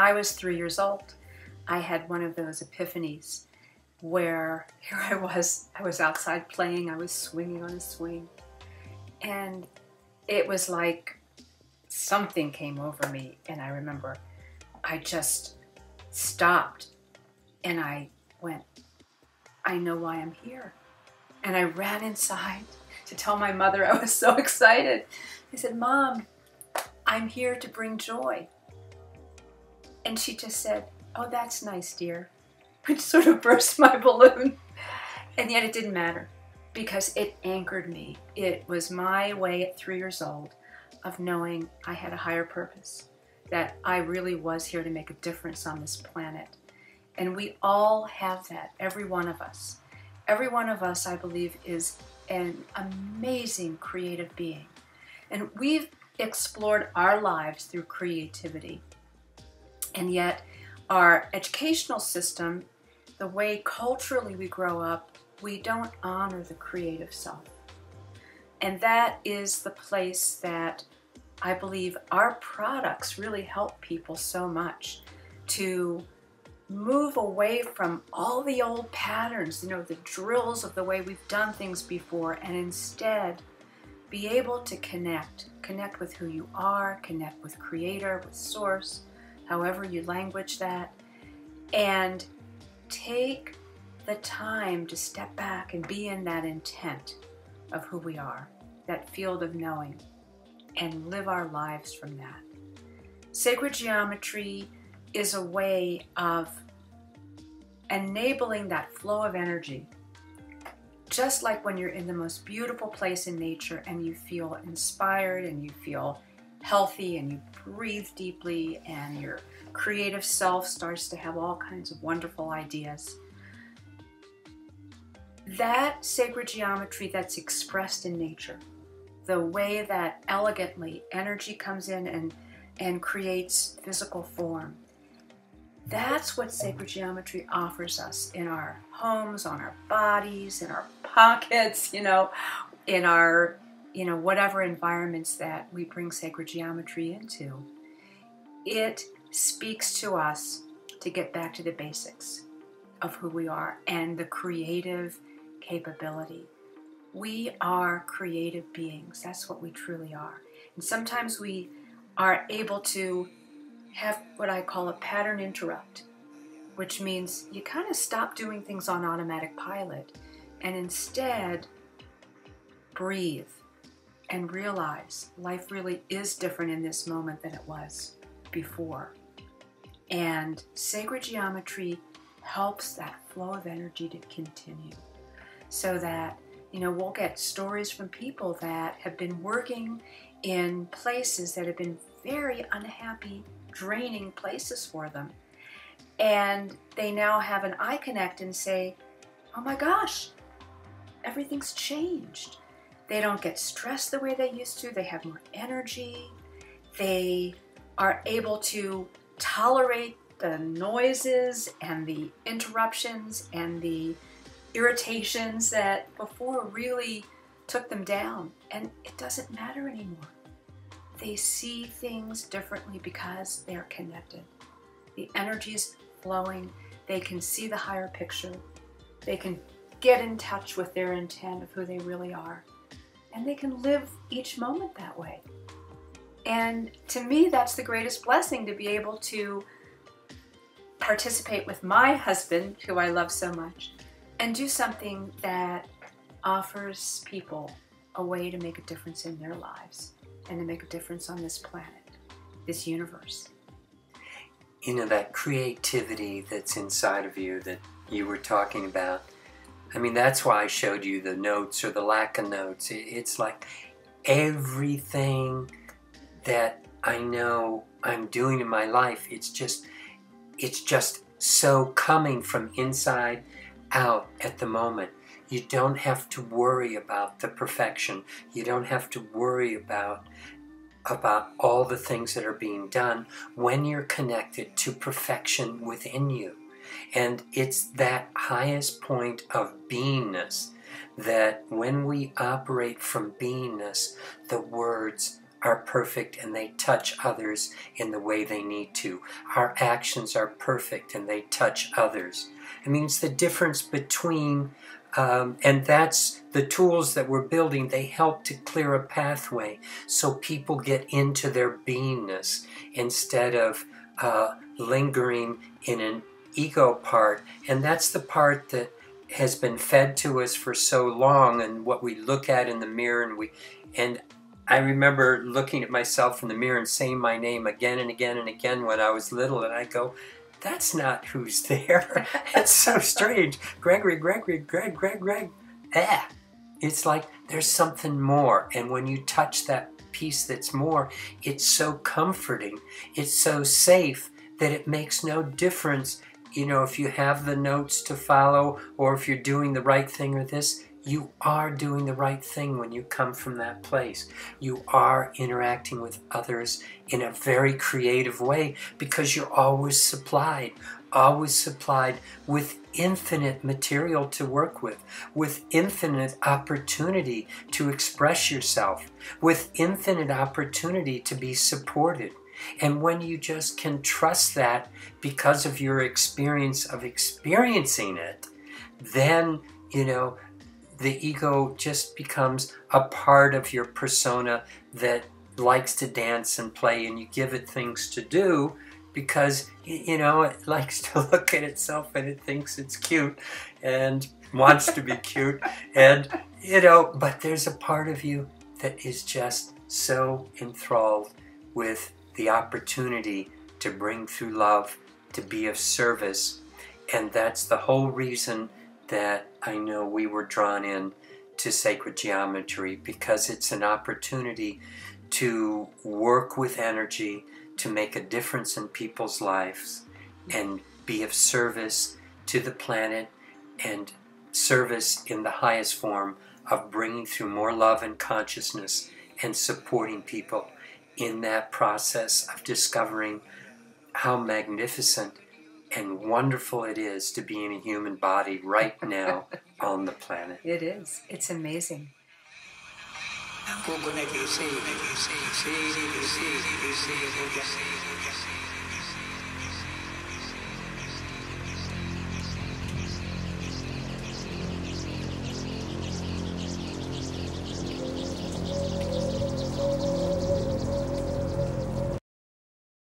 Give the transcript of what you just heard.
I was 3 years old, I had one of those epiphanies where here I was outside playing, I was swinging on a swing, and it was like something came over me, and I remember I just stopped and I went, I know why I'm here. And I ran inside to tell my mother I was so excited. I said, Mom, I'm here to bring joy. And she just said, oh, that's nice, dear, which sort of burst my balloon. And yet it didn't matter because it anchored me. It was my way at 3 years old of knowing I had a higher purpose, that I really was here to make a difference on this planet. And we all have that, every one of us. Every one of us, I believe, is an amazing creative being. And we've explored our lives through creativity. And yet, our educational system, the way culturally we grow up, we don't honor the creative self. And that is the place that I believe our products really help people so much to move away from all the old patterns, you know, the drills of the way we've done things before, and instead be able to connect with who you are, connect with Creator, with Source, however you language that, and take the time to step back and be in that intent of who we are, that field of knowing, and live our lives from that. Sacred geometry is a way of enabling that flow of energy. Just like when you're in the most beautiful place in nature and you feel inspired and you feel healthy and you breathe deeply and your creative self starts to have all kinds of wonderful ideas. That sacred geometry that's expressed in nature, the way that elegantly energy comes in and creates physical form, that's what sacred geometry offers us in our homes, on our bodies, in our pockets, you know, in our, you know, whatever environments that we bring sacred geometry into. It speaks to us to get back to the basics of who we are and the creative capability. We are creative beings. That's what we truly are. And sometimes we are able to have what I call a pattern interrupt, which means you kind of stop doing things on automatic pilot and instead breathe and realize life really is different in this moment than it was before. And sacred geometry helps that flow of energy to continue so that, you know, we'll get stories from people that have been working in places that have been very unhappy, draining places for them. And they now have an i.connect and say, oh my gosh, everything's changed. They don't get stressed the way they used to. They have more energy. They are able to tolerate the noises and the interruptions and the irritations that before really took them down. And it doesn't matter anymore. They see things differently because they're connected. The energy's flowing. They can see the higher picture. They can get in touch with their intent of who they really are. And they can live each moment that way. And to me, that's the greatest blessing, to be able to participate with my husband, who I love so much, and do something that offers people a way to make a difference in their lives and to make a difference on this planet, this universe. You know, that creativity that's inside of you that you were talking about, I mean, that's why I showed you the notes or the lack of notes. It's like everything that I know I'm doing in my life, it's just so coming from inside out at the moment. You don't have to worry about the perfection. You don't have to worry about all the things that are being done when you're connected to perfection within you. And it's that highest point of beingness that when we operate from beingness, the words are perfect and they touch others in the way they need to. Our actions are perfect and they touch others. I mean, it's the difference between, and that's the tools that we're building. They help to clear a pathway so people get into their beingness instead of lingering in an ego part. And that's the part that has been fed to us for so long, and what we look at in the mirror, and I remember looking at myself in the mirror and saying my name again and again and again when I was little, and I go, that's not who's there. It's so strange. Gregory, Greg. It's like there's something more, and when you touch that piece that's more, it's so comforting, it's so safe that it makes no difference. You know, if you have the notes to follow, or if you're doing the right thing or this, you are doing the right thing when you come from that place. You are interacting with others in a very creative way because you're always supplied with infinite material to work with infinite opportunity to express yourself, with infinite opportunity to be supported. And when you just can trust that because of your experience of experiencing it, then, you know, the ego just becomes a part of your persona that likes to dance and play, and you give it things to do because, you know, it likes to look at itself and it thinks it's cute and wants to be cute. And, you know, but there's a part of you that is just so enthralled with the opportunity to bring through love, to be of service. And that's the whole reason that I know we were drawn in to sacred geometry, because it's an opportunity to work with energy, to make a difference in people's lives, and be of service to the planet, and service in the highest form of bringing through more love and consciousness and supporting people in that process of discovering how magnificent and wonderful it is to be in a human body right now on the planet. It is. It's amazing.